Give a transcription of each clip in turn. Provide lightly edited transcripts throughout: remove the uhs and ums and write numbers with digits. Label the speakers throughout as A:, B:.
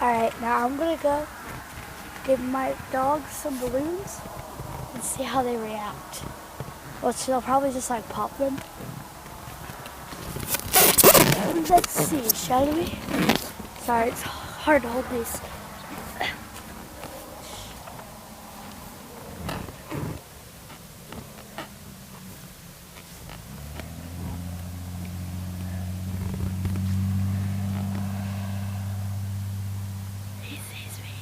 A: Alright, now I'm gonna go give my dog some balloons and see how they react. Which they'll probably just like pop them. Let's see, shall we? Sorry, it's hard to hold these. He sees me.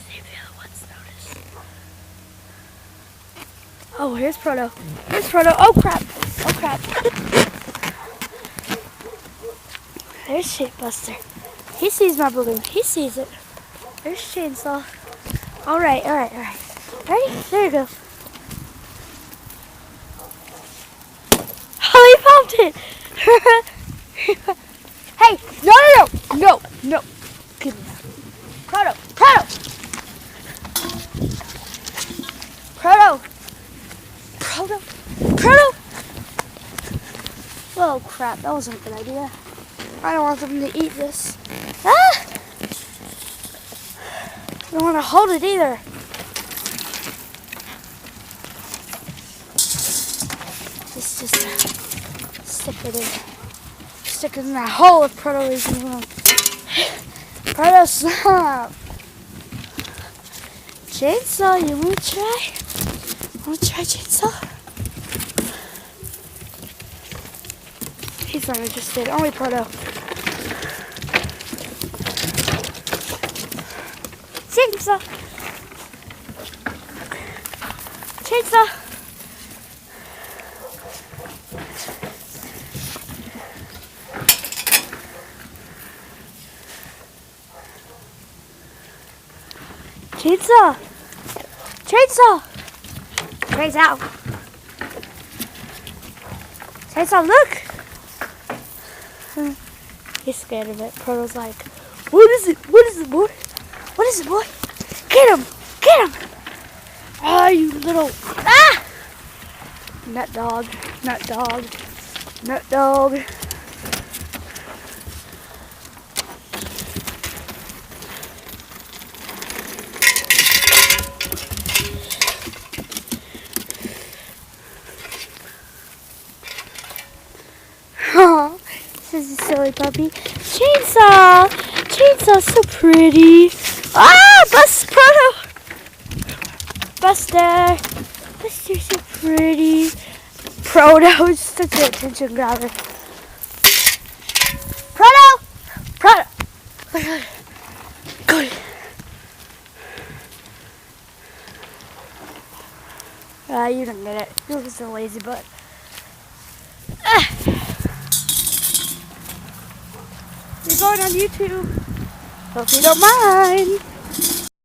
A: See if the other ones notice. Oh, here's Proto. Here's Proto. Oh crap. Oh crap. There's Shapebuster. He sees my balloon. He sees it. There's Chainsaw. Alright. Ready? There you go. Oh, he popped it! Hey! No! Give me that. Proto! Oh crap, that wasn't a good idea. I don't want them to eat this. Ah! I don't want to hold it either. It's just stick it in that hole if Proto is in the room. Proto, stop. Chainsaw, you want to try? Want to try Chainsaw? He's not interested. Only Proto. Chainsaw. Chainsaw, look! He's scared of it. Proto's like, what is it, boy? What is it, boy? Get him! Ah, you little... Ah! Nut dog. Oh, this is a silly puppy. Chainsaw's so pretty. Ah, Proto! Buster's so pretty. Proto's such an attention grabber. Proto! Good. You didn't get it. You're just a lazy butt. You're going on YouTube. Hope you don't mind.